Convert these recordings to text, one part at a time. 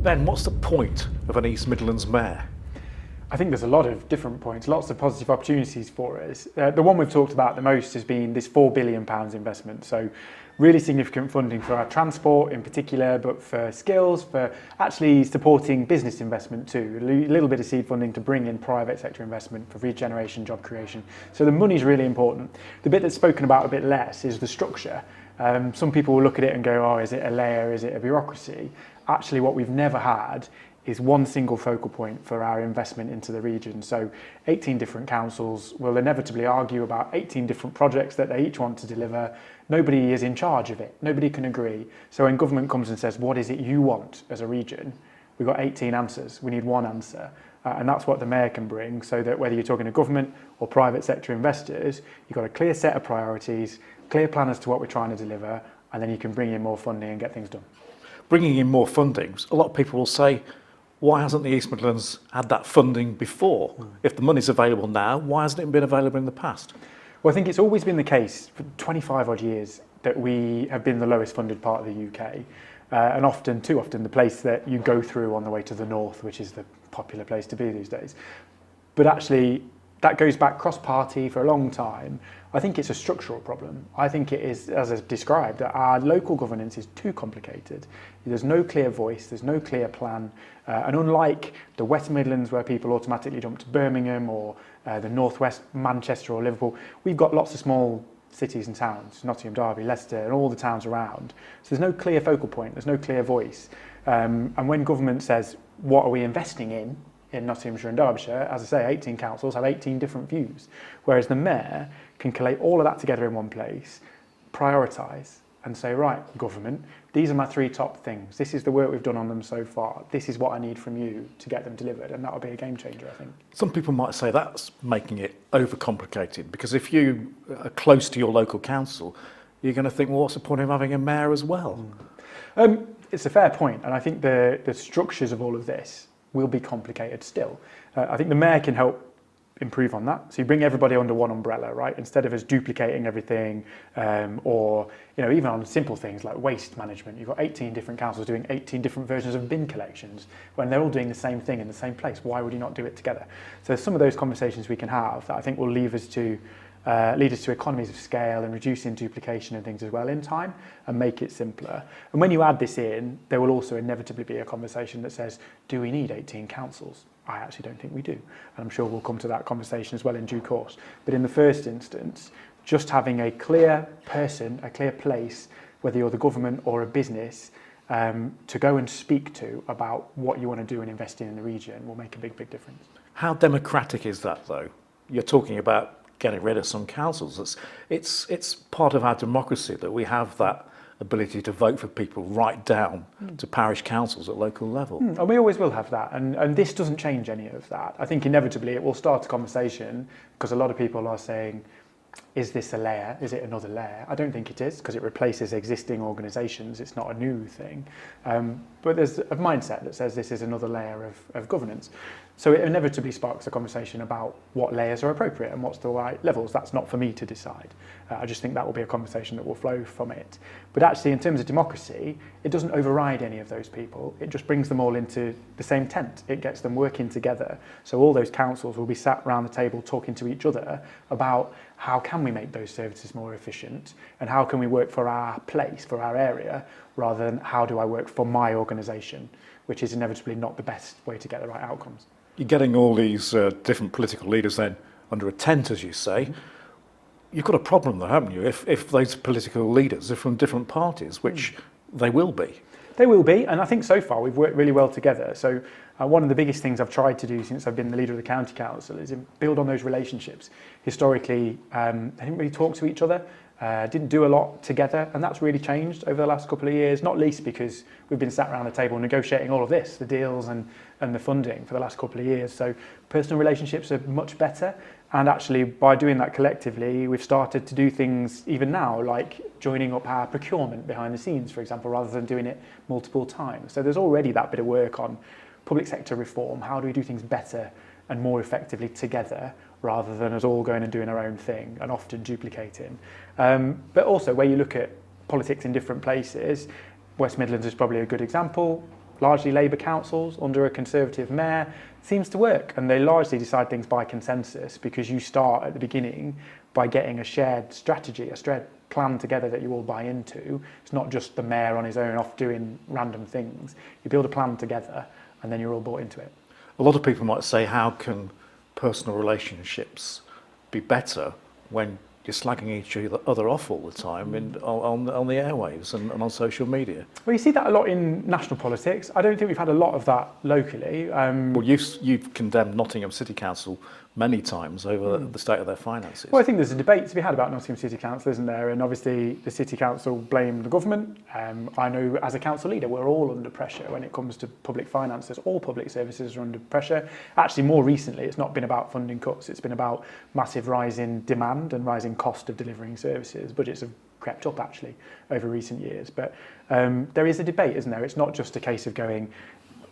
Ben, what's the point of an East Midlands mayor? I think there's a lot of different points, lots of positive opportunities for us. The one we've talked about the most has been this £4 billion investment. So really significant funding for our transport in particular, but for skills, for actually supporting business investment too. A little bit of seed funding to bring in private sector investment for regeneration, job creation. So the money's really important. The bit that's spoken about a bit less is the structure. Some people will look at it and go, oh, is it a layer, is it a bureaucracy? Actually, what we've never had is one single focal point for our investment into the region. So 18 different councils will inevitably argue about 18 different projects that they each want to deliver. Nobody is in charge of it. Nobody can agree. So when government comes and says, what is it you want as a region? We've got 18 answers. We need one answer. And that's what the mayor can bring, so that whether you're talking to government or private sector investors, you've got a clear set of priorities, clear plan as to what we're trying to deliver, and then you can bring in more funding and get things done. Bringing in more funding, a lot of people will say, why hasn't the East Midlands had that funding before? If the money's available now, why hasn't it been available in the past? Well, I think it's always been the case for 25 odd years that we have been the lowest funded part of the UK. And often, too often, the place that you go through on the way to the north, which is the popular place to be these days. But actually, that goes back cross-party for a long time. I think it's a structural problem. I think it is, as I've described, that our local governance is too complicated. There's no clear voice, there's no clear plan. And unlike the West Midlands, where people automatically jump to Birmingham, or the Northwest, Manchester or Liverpool, we've got lots of small cities and towns, Nottingham, Derby, Leicester, and all the towns around. So there's no clear focal point, there's no clear voice. And when government says, what are we investing in Nottinghamshire and Derbyshire, as I say, 18 councils have 18 different views, whereas the mayor can collate all of that together in one place, prioritise and say, right, government, these are my 3 top things. This is the work we've done on them so far. This is what I need from you to get them delivered, and that will be a game changer, I think. Some people might say that's making it overcomplicated, because if you are close to your local council, you're going to think, well, what's the point of having a mayor as well? It's a fair point, and I think the structures of all of this will be complicated still. I think the mayor can help improve on that. So you bring everybody under one umbrella, right? Instead of us duplicating everything, or even on simple things like waste management, you've got 18 different councils doing 18 different versions of bin collections when they're all doing the same thing in the same place. Why would you not do it together? So some of those conversations we can have that I think will lead us to economies of scale and reducing duplication and things as well in time, and make it simpler. And when you add this in, there will also inevitably be a conversation that says, do we need 18 councils? I actually don't think we do. And I'm sure we'll come to that conversation as well in due course. But in the first instance, just having a clear person, a clear place, whether you're the government or a business, to go and speak to about what you want to do and invest in the region will make a big, big difference. How democratic is that, though? You're talking about getting rid of some councils. It's part of our democracy that we have that ability to vote for people right down to parish councils at local level. And we always will have that, and this doesn't change any of that. I think inevitably it will start a conversation, because a lot of people are saying, is this a layer? Is it another layer? I don't think it is, because it replaces existing organisations. It's not a new thing. But there's a mindset that says this is another layer of governance. So it inevitably sparks a conversation about what layers are appropriate and what's the right levels. That's not for me to decide. I just think that will be a conversation that will flow from it. But actually, in terms of democracy, it doesn't override any of those people. It just brings them all into the same tent. It gets them working together. So all those councils will be sat around the table talking to each other about how can we make those services more efficient, and how can we work for our place, for our area, rather than how do I work for my organisation, which is inevitably not the best way to get the right outcomes. You're getting all these different political leaders then under a tent, as you say. You've got a problem though, haven't you? If those political leaders are from different parties, which they will be. They will be, and I think so far we've worked really well together. So one of the biggest things I've tried to do since I've been the leader of the county council is build on those relationships. Historically, they didn't really talk to each other, didn't do a lot together, and that's really changed over the last couple of years, not least because we've been sat around the table negotiating all of this, the deals and the funding for the last couple of years. So personal relationships are much better, and actually by doing that collectively, we've started to do things even now, like joining up our procurement behind the scenes, for example, rather than doing it multiple times. So there's already that bit of work on public sector reform. How do we do things better and more effectively together, rather than us all going and doing our own thing and often duplicating. But also where you look at politics in different places, West Midlands is probably a good example. largely Labour councils under a Conservative mayor seems to work, and they largely decide things by consensus because you start at the beginning by getting a shared strategy, a shared plan together that you all buy into. It's not just the mayor on his own off doing random things. You build a plan together and then you're all bought into it. A lot of people might say, how can personal relationships be better when you're slagging each other off all the time on the airwaves and on social media? Well, you see that a lot in national politics. I don't think we've had a lot of that locally. Well, you've condemned Nottingham City Council many times over the state of their finances. Well, I think there's a debate to be had about Nottingham City Council, isn't there? And obviously the City Council blame the government. I know as a council leader, we're all under pressure when it comes to public finances. All public services are under pressure. Actually, more recently, it's not been about funding cuts. It's been about massive rise in demand and rising cost of delivering services. Budgets have crept up, actually, over recent years. But there is a debate, isn't there? It's not just a case of going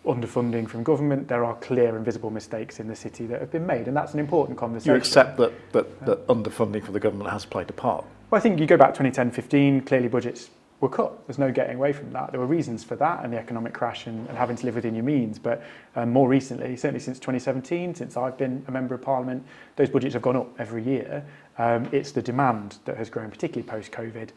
underfunding from government. There are clear and visible mistakes in the city that have been made, and that's an important conversation. You accept that underfunding from the government has played a part? Well, I think you go back 2010-15, clearly budgets were cut. There's no getting away from that. There were reasons for that and the economic crash and having to live within your means. But more recently, certainly since 2017, since I've been a member of Parliament, those budgets have gone up every year. It's the demand that has grown, particularly post-COVID.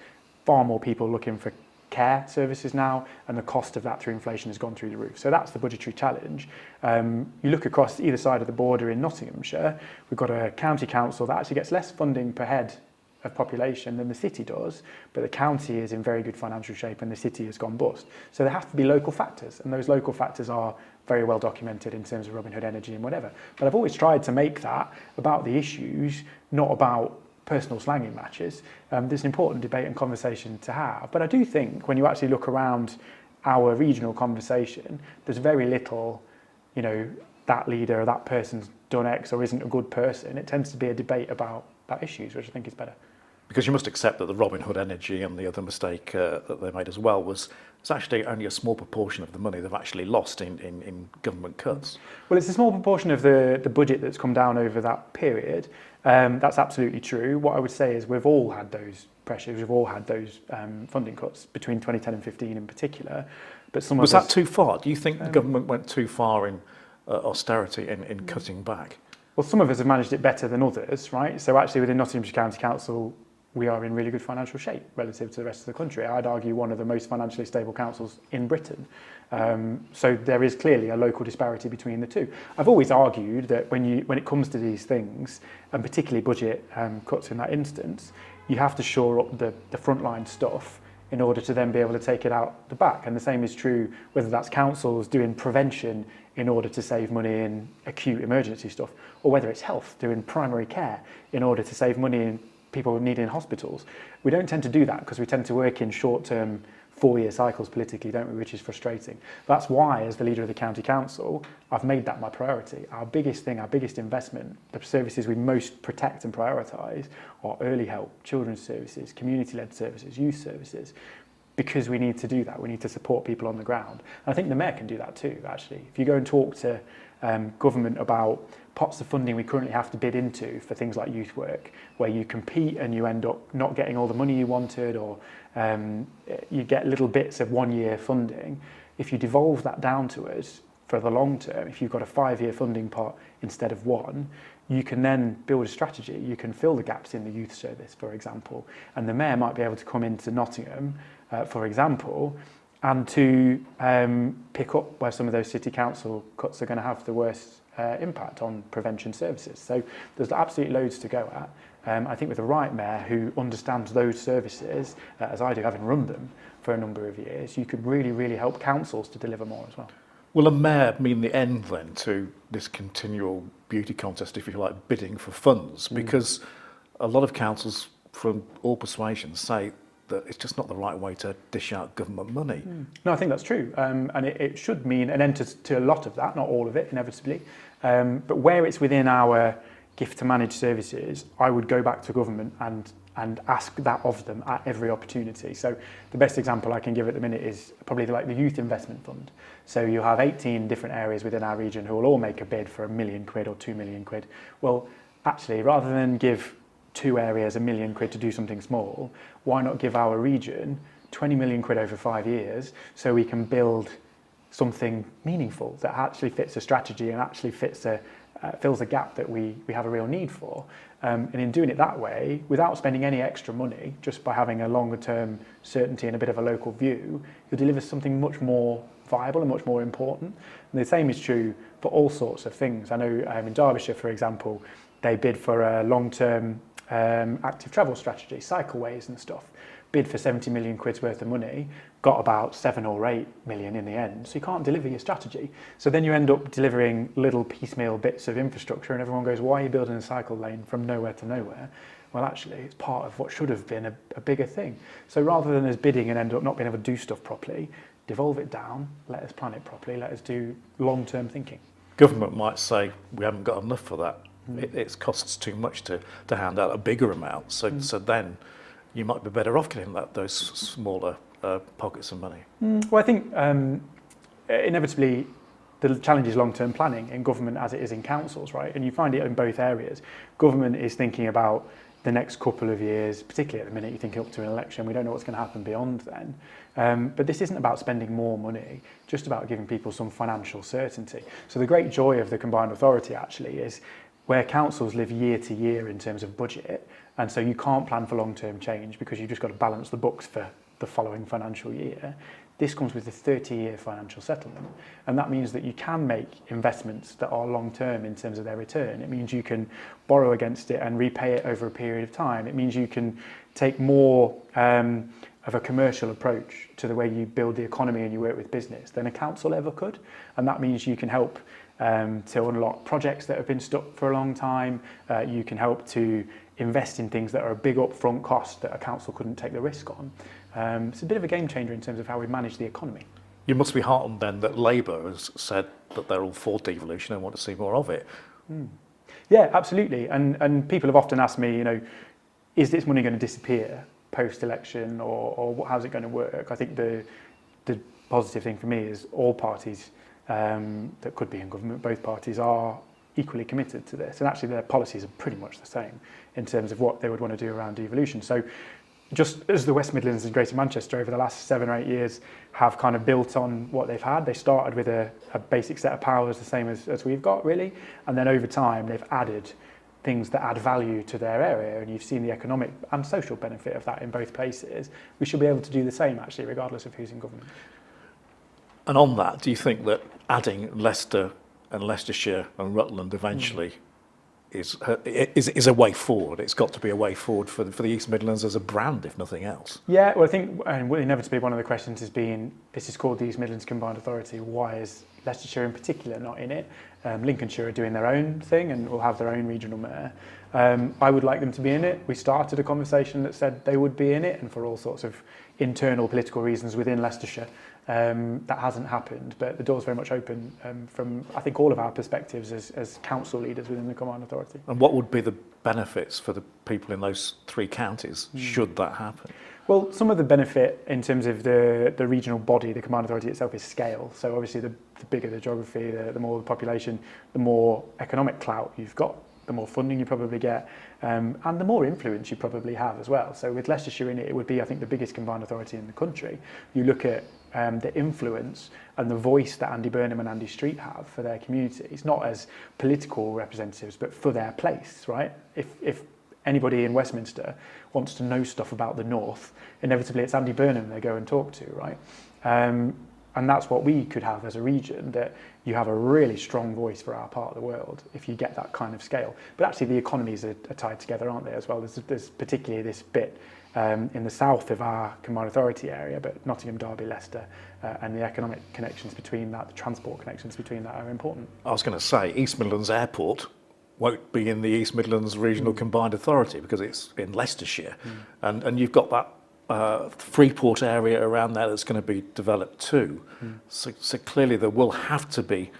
Far more people looking for care services now, and the cost of that through inflation has gone through the roof. So that's the budgetary challenge. You look across either side of the border in Nottinghamshire, we've got a county council that actually gets less funding per head of population than the city does, but the county is in very good financial shape and the city has gone bust. So there have to be local factors, and those local factors are very well documented in terms of Robin Hood energy and whatever. But I've always tried to make that about the issues, not about personal slanging matches. There's an important debate and conversation to have. But I do think when you actually look around our regional conversation, there's very little, that leader or that person's done X or isn't a good person. It tends to be a debate about issues, which I think is better. Because you must accept that the Robin Hood energy and the other mistake that they made as well was it's actually only a small proportion of the money they've actually lost in government cuts. Well, it's a small proportion of the budget that's come down over that period. That's absolutely true. What I would say is we've all had those pressures, we've all had those funding cuts between 2010 and 15 in particular. But some was that too far? Do you think the government went too far in austerity in cutting back? Well, some of us have managed it better than others, right? So actually within Nottinghamshire County Council, we are in really good financial shape relative to the rest of the country. I'd argue one of the most financially stable councils in Britain. So there is clearly a local disparity between the two. I've always argued that when it comes to these things, and particularly budget cuts in that instance, you have to shore up the frontline stuff in order to then be able to take it out the back. And the same is true whether that's councils doing prevention in order to save money in acute emergency stuff, or whether it's health doing primary care in order to save money in people needing hospitals. We don't tend to do that because we tend to work in short-term 4-year cycles politically, don't we, which is frustrating. That's why, as the leader of the county council, I've made that my priority. Our biggest thing, our biggest investment, the services we most protect and prioritise are early help, children's services, community-led services, youth services, because we need to do that. We need to support people on the ground. And I think the mayor can do that too, actually. If you go and talk to government about pots of funding we currently have to bid into for things like youth work, where you compete and you end up not getting all the money you wanted, or you get little bits of 1-year funding. If you devolve that down to us for the long term, if you've got a 5-year funding pot instead of 1, you can then build a strategy. You can fill the gaps in the youth service, for example. And the mayor might be able to come into Nottingham, for example, and to pick up where some of those city council cuts are going to have the worst impact on prevention services. So there's absolutely loads to go at. I think with the right mayor who understands those services, as I do, having run them for a number of years, you could really, really help councils to deliver more as well. Will a mayor mean the end then to this continual beauty contest, if you like, bidding for funds? Because a lot of councils from all persuasions say that it's just not the right way to dish out government money. No, I think that's true. And it should mean an end to a lot of that, not all of it, inevitably. But where it's within our gift to manage services, I would go back to government and ask that of them at every opportunity. So the best example I can give at the minute is probably like the Youth Investment Fund. So you have 18 different areas within our region who will all make a bid for £1 million or £2 million. Well, actually, rather than give 2 areas £1 million to do something small, why not give our region £20 million over 5 years so we can build something meaningful that actually fits a strategy and actually fills a gap that we have a real need for. And in doing it that way, without spending any extra money, just by having a longer term certainty and a bit of a local view, you'll deliver something much more viable and much more important. And the same is true for all sorts of things. I know in Derbyshire, for example, they bid for a long-term active travel strategy, cycleways and stuff. Bid for 70 million quid's worth of money, got about 7 or 8 million in the end. So you can't deliver your strategy. So then you end up delivering little piecemeal bits of infrastructure and everyone goes, why are you building a cycle lane from nowhere to nowhere? Well, actually, it's part of what should have been a bigger thing. So rather than us bidding and end up not being able to do stuff properly, devolve it down, let us plan it properly, let us do long-term thinking. Government might say, we haven't got enough for that. It costs too much to hand out a bigger amount. So then you might be better off getting those smaller pockets of money. Well, I think inevitably the challenge is long-term planning in government as it is in councils, right? And you find it in both areas. Government is thinking about the next couple of years, particularly at the minute, you think up to an election, we don't know what's going to happen beyond then. But this isn't about spending more money, just about giving people some financial certainty. So the great joy of the combined authority actually is where councils live year to year in terms of budget, and so you can't plan for long-term change because you've just got to balance the books for the following financial year. This comes with a 30-year financial settlement, and that means that you can make investments that are long-term in terms of their return. It means you can borrow against it and repay it over a period of time. It means you can take more of a commercial approach to the way you build the economy and you work with business than a council ever could, and that means you can help to unlock projects that have been stuck for a long time. You can help to invest in things that are a big upfront cost that a council couldn't take the risk on. It's a bit of a game changer in terms of how we manage the economy. You must be heartened then that Labour has said that they're all for devolution and want to see more of it. Yeah, absolutely. And people have often asked me, is this money going to disappear post-election or how's it going to work? I think the positive thing for me is all parties that could be in government, both parties are equally committed to this, and actually their policies are pretty much the same in terms of what they would want to do around devolution. So just as the West Midlands and Greater Manchester over the last 7 or 8 years have kind of built on what they've had, they started with a basic set of powers the same as we've got really, and then over time they've added things that add value to their area, and you've seen the economic and social benefit of that in both places. We should be able to do the same actually regardless of who's in government. And on that, do you think that adding Leicester and Leicestershire and Rutland eventually is a way forward? It's got to be a way forward for the East Midlands as a brand, if nothing else. Yeah, well, I think, and will inevitably one of the questions has been, this is called the East Midlands Combined Authority. Why is Leicestershire in particular not in it? Lincolnshire are doing their own thing and will have their own regional mayor. I would like them to be in it. We started a conversation that said they would be in it, and for all sorts of internal political reasons within Leicestershire, that hasn't happened, but the door's very much open from, I think, all of our perspectives as council leaders within the Combined Authority. And what would be the benefits for the people in those 3 counties should that happen? Well, some of the benefit in terms of the regional body, the Combined Authority itself, is scale. So obviously the bigger the geography, the more the population, the more economic clout you've got, the more funding you probably get, and the more influence you probably have as well. So with Leicestershire in it, it would be, I think, the biggest combined authority in the country. You look at the influence and the voice that Andy Burnham and Andy Street have for their communities, not as political representatives, but for their place, right? If anybody in Westminster wants to know stuff about the North, inevitably it's Andy Burnham they go and talk to, right? And that's what we could have as a region, that you have a really strong voice for our part of the world if you get that kind of scale. But actually the economies are tied together, aren't they, as well? There's particularly this bit in the south of our Combined Authority area, but Nottingham, Derby, Leicester, and the economic connections between that, the transport connections between that are important. I was going to say, East Midlands Airport won't be in the East Midlands Regional Combined Authority because it's in Leicestershire. And you've got that Freeport area around there that's going to be developed too. So clearly there will have to be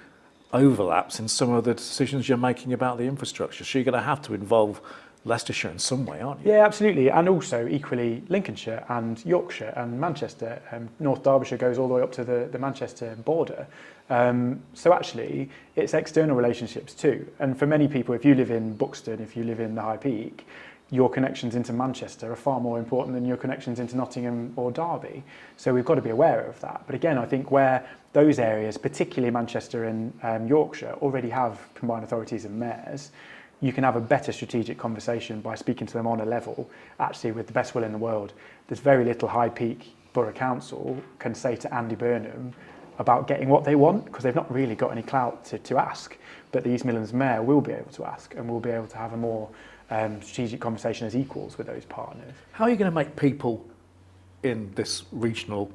overlaps in some of the decisions you're making about the infrastructure. So you're going to have to involve Leicestershire in some way, aren't you? Yeah, absolutely. And also equally Lincolnshire and Yorkshire and Manchester. North Derbyshire goes all the way up to the Manchester border. So actually it's external relationships too. And for many people, if you live in Buxton, if you live in the High Peak, your connections into Manchester are far more important than your connections into Nottingham or Derby. So we've got to be aware of that. But again, I think where those areas, particularly Manchester and Yorkshire, already have combined authorities and mayors, you can have a better strategic conversation by speaking to them on a level, actually with the best will in the world. There's very little High Peak Borough Council can say to Andy Burnham about getting what they want, because they've not really got any clout to ask. But the East Midlands Mayor will be able to ask, and will be able to have a more strategic conversation as equals with those partners. How are you going to make people in this regional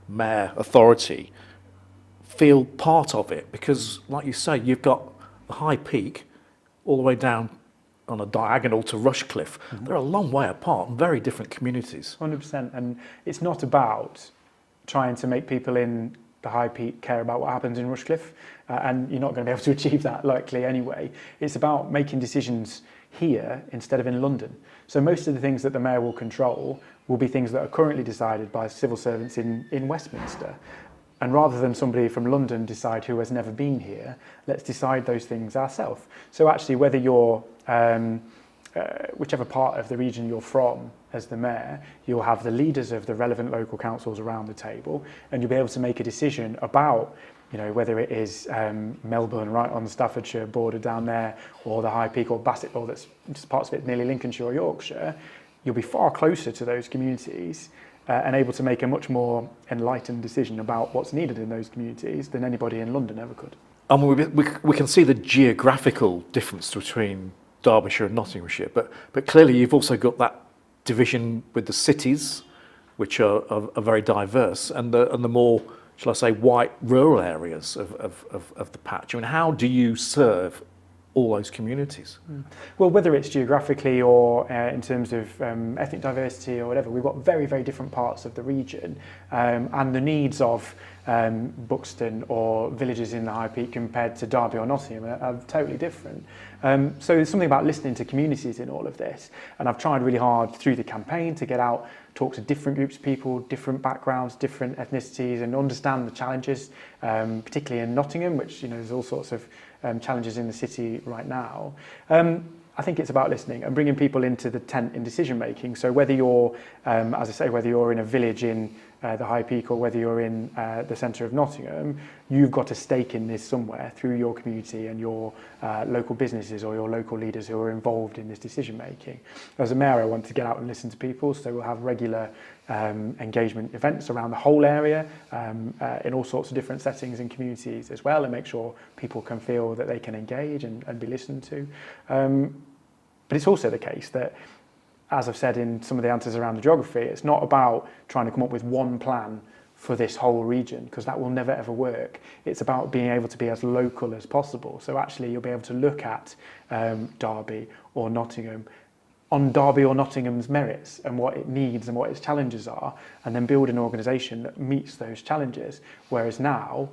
mayor authority feel part of it? Because, like you say, you've got the High Peak all the way down on a diagonal to Rushcliffe. Mm-hmm. They're a long way apart, very different communities. 100%, and it's not about trying to make people in the High Peak care about what happens in Rushcliffe, and you're not going to be able to achieve that likely anyway. It's about making decisions here instead of in London. So most of the things that the mayor will control will be things that are currently decided by civil servants in Westminster. And rather than somebody from London decide who has never been here, let's decide those things ourselves. So actually, whether you're, whichever part of the region you're from as the mayor, you'll have the leaders of the relevant local councils around the table, and you'll be able to make a decision about, you know, whether it is Melbourne right on the Staffordshire border down there, or the High Peak, or Bassetlaw, that's just parts of it nearly Lincolnshire or Yorkshire. You'll be far closer to those communities and able to make a much more enlightened decision about what's needed in those communities than anybody in London ever could. And we can see the geographical difference between Derbyshire and Nottinghamshire, but clearly you've also got that division with the cities, which are very diverse, and the more, shall I say, white rural areas of the patch. I mean, how do you serve all those communities? Well, whether it's geographically or in terms of ethnic diversity or whatever, we've got very, very different parts of the region, and the needs of Buxton or villages in the High Peak compared to Derby or Nottingham are totally different. So there's something about listening to communities in all of this, and I've tried really hard through the campaign to get out, talk to different groups of people, different backgrounds, different ethnicities, and understand the challenges, particularly in Nottingham, which, you know, there's all sorts of challenges in the city right now. I think it's about listening and bringing people into the tent in decision making. So whether you're, as I say, whether you're in a village in the High Peak or whether you're in the centre of Nottingham, you've got a stake in this somewhere through your community and your local businesses or your local leaders who are involved in this decision making. As a mayor, I want to get out and listen to people, so we'll have regular engagement events around the whole area in all sorts of different settings and communities as well, and make sure people can feel that they can engage and be listened to. But it's also the case that, as I've said in some of the answers around the geography, it's not about trying to come up with one plan for this whole region, because that will never ever work. It's about being able to be as local as possible. So actually you'll be able to look at Derby or Nottingham on Derby or Nottingham's merits and what it needs and what its challenges are, and then build an organisation that meets those challenges. Whereas now,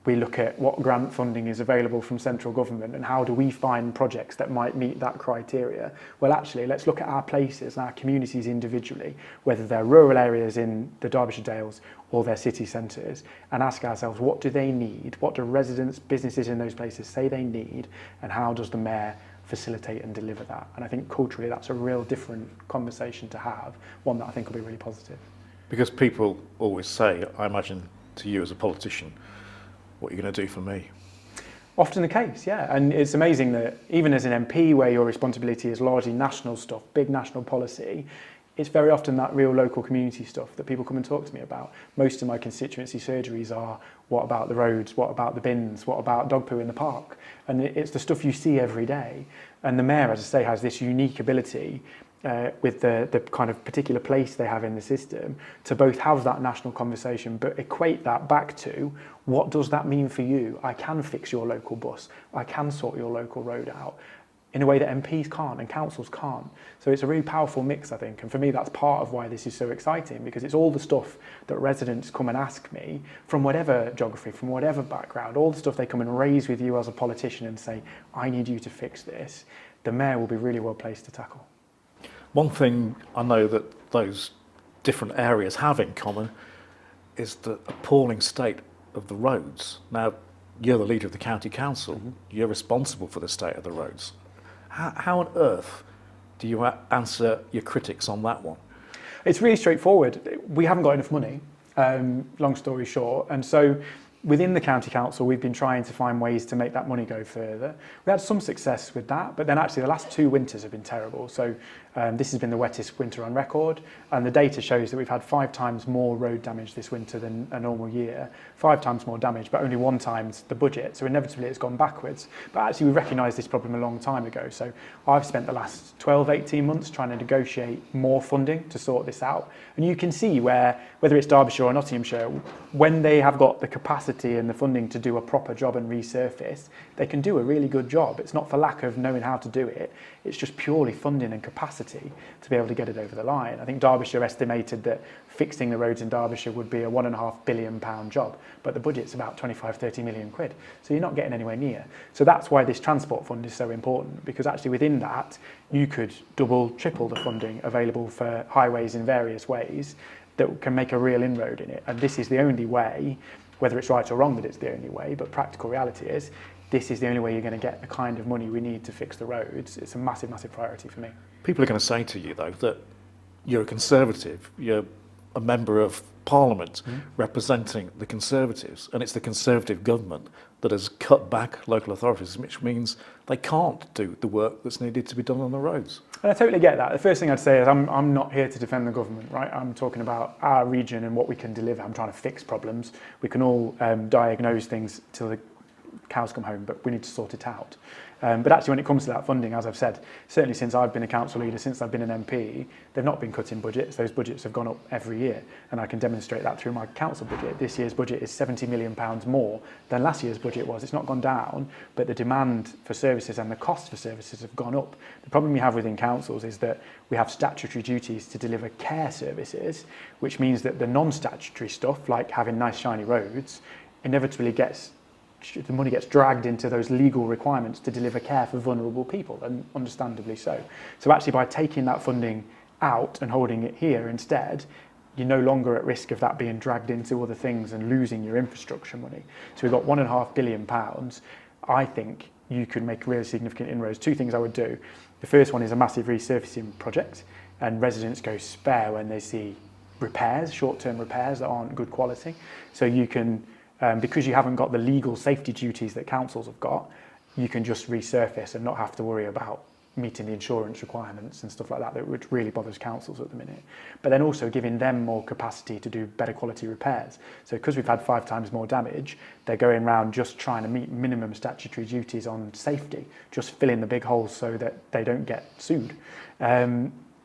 we look at what grant funding is available from central government and how do we find projects that might meet that criteria. Well, actually, let's look at our places and our communities individually, whether they're rural areas in the Derbyshire Dales or their city centres, and ask ourselves, what do they need? What do residents, businesses in those places say they need? And how does the mayor facilitate and deliver that? And I think culturally, that's a real different conversation to have, one that I think will be really positive. Because people always say, I imagine to you as a politician, what are you going to do for me? Often the case, yeah. And it's amazing that even as an MP, where your responsibility is largely national stuff, big national policy, it's very often that real local community stuff that people come and talk to me about. Most of my constituency surgeries are, what about the roads? What about the bins? What about dog poo in the park? And it's the stuff you see every day. And the mayor, as I say, has this unique ability with the kind of particular place they have in the system to both have that national conversation but equate that back to, what does that mean for you? I can fix your local bus. I can sort your local road out in a way that MPs can't and councils can't. So it's a really powerful mix, I think. And for me, that's part of why this is so exciting, because it's all the stuff that residents come and ask me from whatever geography, from whatever background, all the stuff they come and raise with you as a politician and say, I need you to fix this. The mayor will be really well placed to tackle. One thing I know that those different areas have in common is the appalling state of the roads. Now, you're the leader of the county council. Mm-hmm. You're responsible for the state of the roads. How on earth Do you answer your critics on that one? It's really straightforward. We haven't got enough money, long story short. And so within the county council, we've been trying to find ways to make that money go further. We had some success with that, but then actually the last 2 winters have been terrible. So this has been the wettest winter on record, and the data shows that we've had 5 times more road damage this winter than a normal year, 5 times more damage, but only 1 times the budget. So inevitably it's gone backwards. But actually we recognised this problem a long time ago. So I've spent the last 12, 18 months trying to negotiate more funding to sort this out. And you can see where, whether it's Derbyshire or Nottinghamshire, when they have got the capacity and the funding to do a proper job and resurface, they can do a really good job. It's not for lack of knowing how to do it, it's just purely funding and capacity to be able to get it over the line. I think Derbyshire estimated that fixing the roads in Derbyshire would be a £1.5 billion job, but the budget's about 25-30 million quid, so you're not getting anywhere near. So that's why this transport fund is so important, because actually within that you could double, triple the funding available for highways in various ways that can make a real inroad in it. And this is the only way, whether it's right or wrong that it's the only way, but practical reality is this is the only way you're going to get the kind of money we need to fix the roads. It's a massive, massive priority for me. People are going to say to you, though, that you're a Conservative, you're a member of Parliament representing the Conservatives, and it's the Conservative government that has cut back local authorities, which means they can't do the work that's needed to be done on the roads. And I totally get that. The first thing I'd say is I'm not here to defend the government, right? I'm talking about our region and what we can deliver. I'm trying to fix problems. We can all diagnose things till the cows come home, but we need to sort it out. But actually when it comes to that funding, as I've said, certainly since I've been a council leader, since I've been an MP, they've not been cutting budgets. Those budgets have gone up every year, and I can demonstrate that through my council budget. This year's budget is £70 million more than last year's budget was. It's not gone down, but the demand for services and the cost for services have gone up. The problem we have within councils is that we have statutory duties to deliver care services, which means that the non-statutory stuff, like having nice shiny roads, inevitably the money gets dragged into those legal requirements to deliver care for vulnerable people, and understandably so. So actually by taking that funding out and holding it here instead, you're no longer at risk of that being dragged into other things and losing your infrastructure money. So we've got £1.5 billion. I think you could make really significant inroads. 2 things I would do. The first one is a massive resurfacing project, and residents go spare when they see repairs, short-term repairs that aren't good quality. So you can because you haven't got the legal safety duties that councils have got, you can just resurface and not have to worry about meeting the insurance requirements and stuff like that, which really bothers councils at the minute. But then also giving them more capacity to do better quality repairs. So because we've had 5 times more damage, they're going around just trying to meet minimum statutory duties on safety, just filling the big holes so that they don't get sued.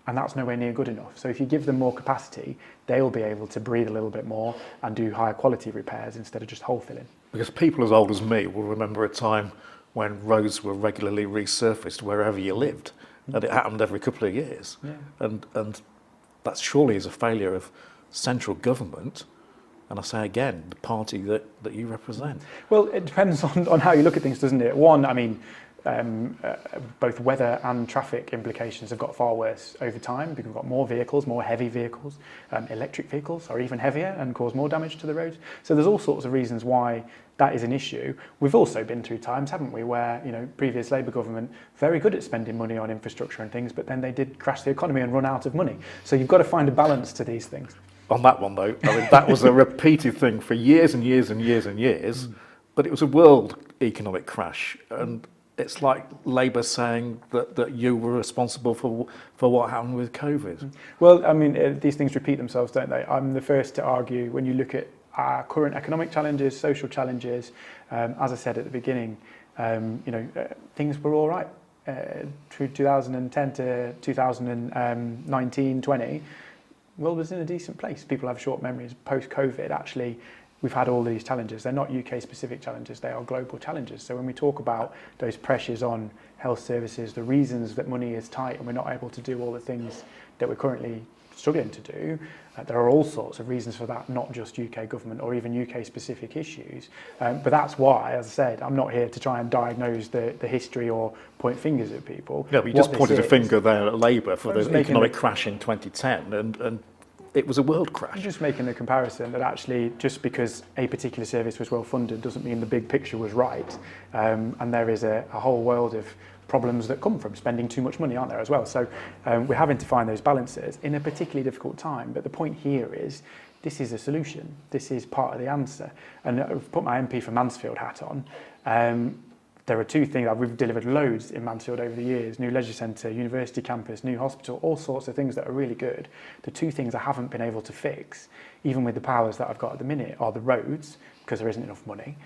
And that's nowhere near good enough. So if you give them more capacity, they'll be able to breathe a little bit more and do higher quality repairs instead of just hole filling. Because people as old as me will remember a time when roads were regularly resurfaced wherever you lived, and it happened every couple of years. Yeah. And that surely is a failure of central government, and I say again, the party that you represent. Well, it depends on how you look at things, doesn't it? One, I mean, both weather and traffic implications have got far worse over time because we've got more vehicles, more heavy vehicles. Electric vehicles are even heavier and cause more damage to the roads. So there's all sorts of reasons why that is an issue. We've also been through times, haven't we, where previous Labour government very good at spending money on infrastructure and things, but then they did crash the economy and run out of money. So you've got to find a balance to these things. On that one though, I mean that was a repeated thing for years and years and years and years, but it was a world economic crash, and it's like Labour saying that you were responsible for what happened with COVID. Well, I mean, these things repeat themselves, don't they? I'm the first to argue when you look at our current economic challenges, social challenges, as I said at the beginning, things were all right. Through 2010 to 2019, 20, world was in a decent place. People have short memories. Post-COVID, actually, we've had all these challenges. They're not UK-specific challenges, they are global challenges. So when we talk about those pressures on health services, the reasons that money is tight and we're not able to do all the things that we're currently struggling to do, there are all sorts of reasons for that, not just UK government or even UK-specific issues. But that's why, as I said, I'm not here to try and diagnose the history or point fingers at people. Yeah, but you just pointed a finger there at Labour for the economic crash in 2010, and it was a world I'm crash. just making the comparison that actually just because a particular service was well funded doesn't mean the big picture was right. And there is a whole world of problems that come from spending too much money, aren't there, as well? So we're having to find those balances in a particularly difficult time. But the point here is this is a solution. This is part of the answer. And I've put my MP for Mansfield hat on. There are two things. We've delivered loads in Mansfield over the years: new leisure centre, university campus, new hospital, all sorts of things that are really good. The two things I haven't been able to fix, even with the powers that I've got at the minute, are the roads, because there isn't enough money,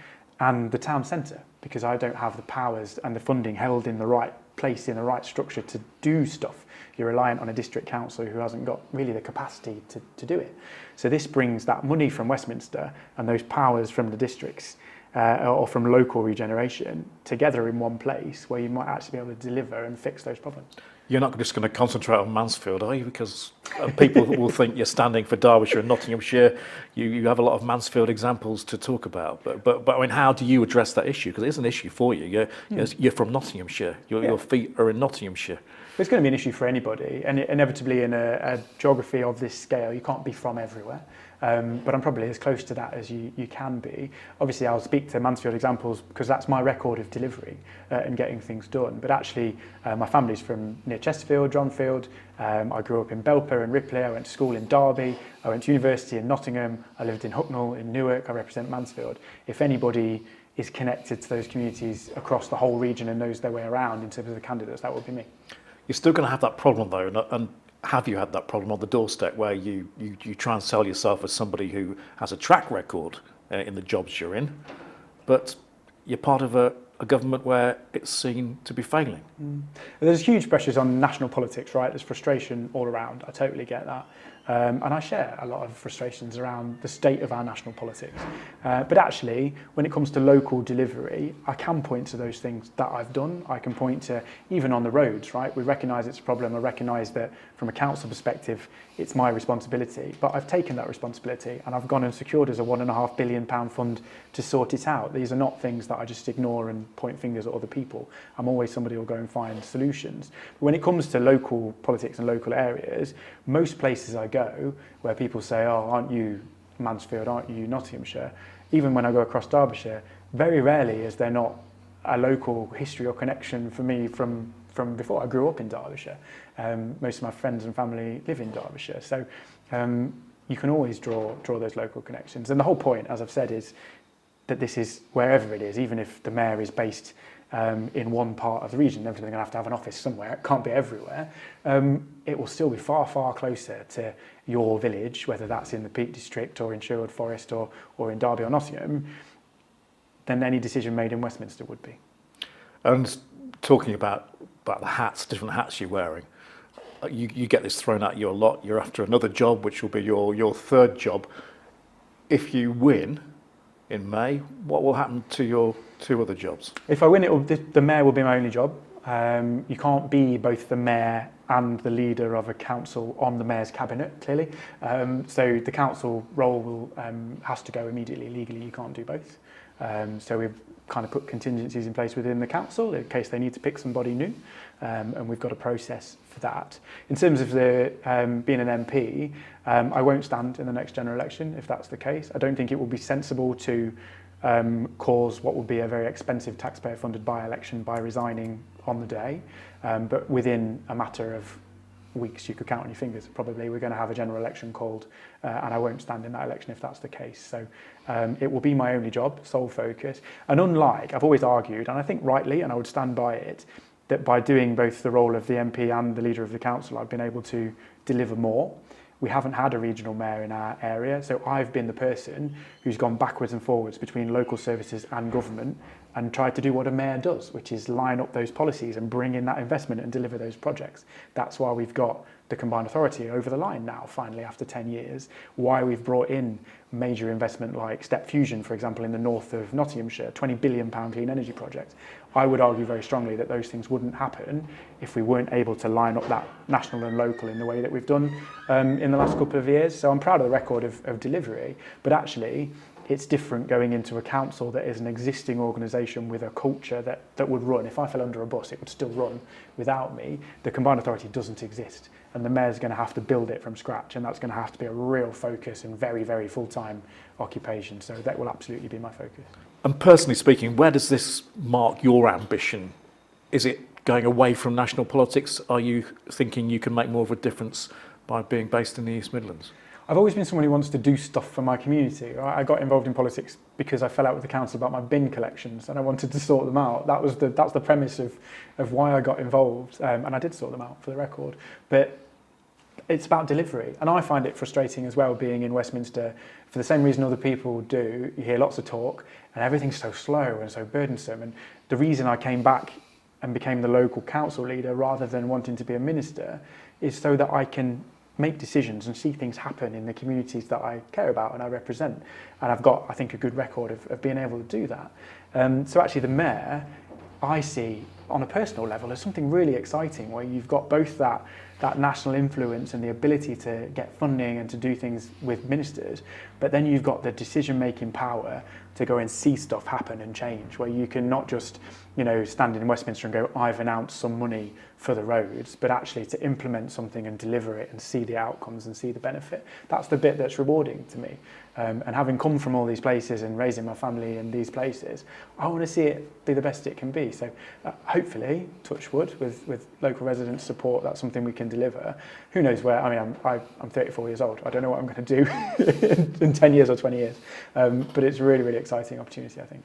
and the town centre, because I don't have the powers and the funding held in the right place, in the right structure to do stuff. You're reliant on a district council who hasn't got really the capacity to do it. So this brings that money from Westminster and those powers from the districts or from local regeneration together in one place where you might actually be able to deliver and fix those problems. You're not just going to concentrate on Mansfield, are you? Because people will think you're standing for Derbyshire and Nottinghamshire. You have a lot of Mansfield examples to talk about. But I mean, how do you address that issue? Because it is an issue for you. You're from Nottinghamshire. Your feet are in Nottinghamshire. It's going to be an issue for anybody, and inevitably in a geography of this scale, you can't be from everywhere. But I'm probably as close to that as you can be. Obviously, I'll speak to Mansfield examples because that's my record of delivery and getting things done. But actually, my family's from near Chesterfield, Dronfield. I grew up in Belper and Ripley. I went to school in Derby. I went to university in Nottingham. I lived in Hucknall, in Newark. I represent Mansfield. If anybody is connected to those communities across the whole region and knows their way around in terms of the candidates, that would be me. You're still going to have that problem, though, and have you had that problem on the doorstep where you try and sell yourself as somebody who has a track record in the jobs you're in, but you're part of a government where it's seen to be failing? There's huge pressures on national politics, right? There's frustration all around. I totally get that. And I share a lot of frustrations around the state of our national politics. But actually, when it comes to local delivery, I can point to those things that I've done. I can point to, even on the roads, right? We recognise it's a problem. I recognise that from a council perspective, it's my responsibility. But I've taken that responsibility and I've gone and secured us a £1.5 billion fund to sort it out. These are not things that I just ignore and point fingers at other people. I'm always somebody who'll go and find solutions. But when it comes to local politics and local areas, most places I go where people say, oh, aren't you Mansfield, aren't you Nottinghamshire? Even when I go across Derbyshire, very rarely is there not a local history or connection for me from before. I grew up in Derbyshire. Most of my friends and family live in Derbyshire. So you can always draw those local connections. And the whole point, as I've said, is that this is wherever it is, even if the mayor is based in one part of the region, they're going to have an office somewhere. It can't be everywhere. It will still be far, far closer to your village, whether that's in the Peak District or in Sherwood Forest or in Derby or Nottingham, than any decision made in Westminster would be. And talking about the hats, different hats you're wearing, you get this thrown at you a lot. You're after another job, which will be your third job. If you win in May, what will happen to your two other jobs? If I win, the mayor will be my only job. You can't be both the mayor and the leader of a council on the mayor's cabinet, clearly. So the council role has to go immediately. Legally, you can't do both. So we've kind of put contingencies in place within the council in case they need to pick somebody new, and we've got a process for that. In terms of the being an MP, I won't stand in the next general election if that's the case. I don't think it will be sensible to cause what would be a very expensive taxpayer-funded by-election by resigning on the day, but within a matter of weeks, you could count on your fingers, probably, we're going to have a general election called, and I won't stand in that election if that's the case. So it will be my only job, sole focus. And unlike, I've always argued, and I think rightly, and I would stand by it, that by doing both the role of the MP and the leader of the council, I've been able to deliver more. We haven't had a regional mayor in our area, so I've been the person who's gone backwards and forwards between local services and government and tried to do what a mayor does, which is line up those policies and bring in that investment and deliver those projects. That's why we've got the combined authority over the line now, finally, after 10 years. Why we've brought in major investment like Step Fusion, for example, in the north of Nottinghamshire, £20 billion clean energy project. I would argue very strongly that those things wouldn't happen if we weren't able to line up that national and local in the way that we've done in the last couple of years. So I'm proud of the record of delivery, but actually, it's different going into a council that is an existing organisation with a culture that would run. If I fell under a bus, it would still run without me. The combined authority doesn't exist, and the mayor's going to have to build it from scratch, and that's going to have to be a real focus and very, very full-time occupation. So that will absolutely be my focus. And personally speaking, where does this mark your ambition? Is it going away from national politics? Are you thinking you can make more of a difference by being based in the East Midlands? I've always been someone who wants to do stuff for my community. I got involved in politics because I fell out with the council about my bin collections and I wanted to sort them out. That's the premise of why I got involved, and I did sort them out, for the record. But it's about delivery, and I find it frustrating as well being in Westminster for the same reason other people do. You hear lots of talk and everything's so slow and so burdensome, and the reason I came back and became the local council leader rather than wanting to be a minister is so that I can make decisions and see things happen in the communities that I care about and I represent. And I've got, I think, a good record of being able to do that. So actually the mayor, I see on a personal level as something really exciting, where you've got both that national influence and the ability to get funding and to do things with ministers, but then you've got the decision-making power to go and see stuff happen and change, where you can not just, stand in Westminster and go, I've announced some money for the roads, but actually to implement something and deliver it and see the outcomes and see the benefit. That's the bit that's rewarding to me. And having come from all these places and raising my family in these places, I want to see it be the best it can be. So hopefully, touch wood, with local residents' support, that's something we can deliver. Who knows where? I mean, I'm 34 years old. I don't know what I'm going to do in 10 years or 20 years. But it's a really, really exciting opportunity, I think.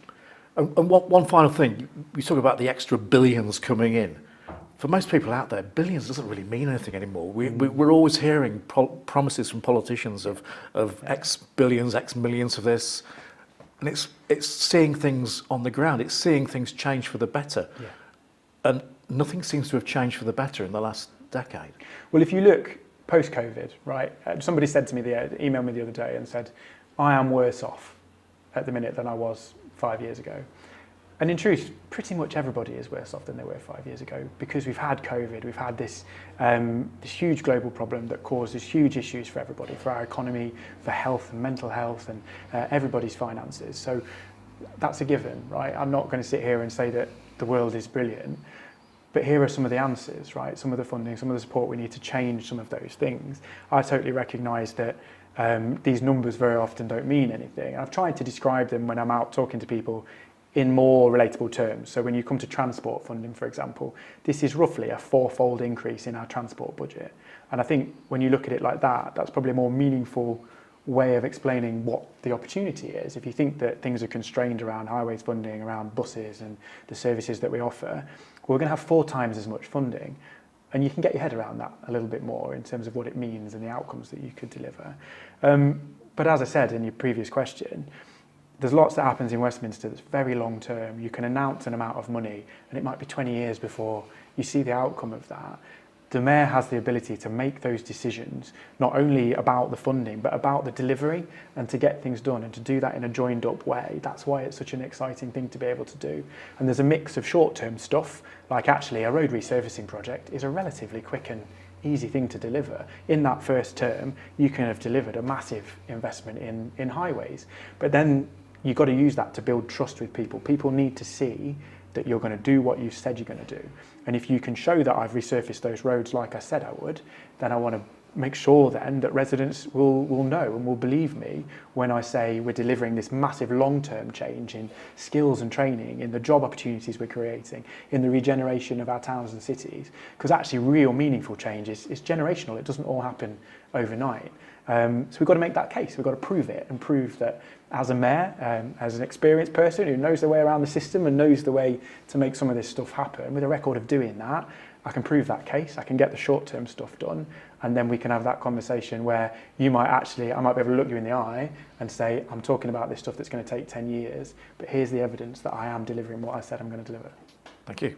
And one final thing, you talk about the extra billions coming in. For most people out there, billions doesn't really mean anything anymore. We're always hearing promises from politicians of X billions, X millions of this, and it's seeing things on the ground. It's seeing things change for the better, and nothing seems to have changed for the better in the last decade. Well, if you look post-COVID, right? Somebody said to me, emailed me the other day and said, I am worse off at the minute than I was 5 years ago. And in truth, pretty much everybody is worse off than they were 5 years ago, because we've had COVID, we've had this huge global problem that causes huge issues for everybody, for our economy, for health and mental health, and everybody's finances. So that's a given, right? I'm not going to sit here and say that the world is brilliant, but here are some of the answers, right? Some of the funding, some of the support we need to change some of those things. I totally recognise that these numbers very often don't mean anything. I've tried to describe them when I'm out talking to people in more relatable terms. So when you come to transport funding, for example, this is roughly a 4-fold increase in our transport budget. And I think when you look at it like that, that's probably a more meaningful way of explaining what the opportunity is. If you think that things are constrained around highways funding, around buses and the services that we offer, we're going to have 4 times as much funding. And you can get your head around that a little bit more in terms of what it means and the outcomes that you could deliver. But as I said in your previous question, there's lots that happens in Westminster that's very long term. You can announce an amount of money and it might be 20 years before you see the outcome of that. The mayor has the ability to make those decisions, not only about the funding, but about the delivery and to get things done and to do that in a joined up way. That's why it's such an exciting thing to be able to do. And there's a mix of short-term stuff, like actually a road resurfacing project is a relatively quick and easy thing to deliver. In that first term, you can have delivered a massive investment in highways. But then you've got to use that to build trust with people. People need to see that you're going to do what you said you're going to do. And if you can show that I've resurfaced those roads like I said I would, then I want to make sure then that residents will know and will believe me when I say we're delivering this massive long-term change in skills and training, in the job opportunities we're creating, in the regeneration of our towns and cities. Because actually real meaningful change is generational. It doesn't all happen overnight. So we've got to make that case. We've got to prove it and prove that as a mayor, as an experienced person who knows their way around the system and knows the way to make some of this stuff happen, with a record of doing that, I can prove that case, I can get the short-term stuff done, and then we can have that conversation where I might be able to look you in the eye and say, I'm talking about this stuff that's going to take 10 years, but here's the evidence that I am delivering what I said I'm going to deliver. Thank you.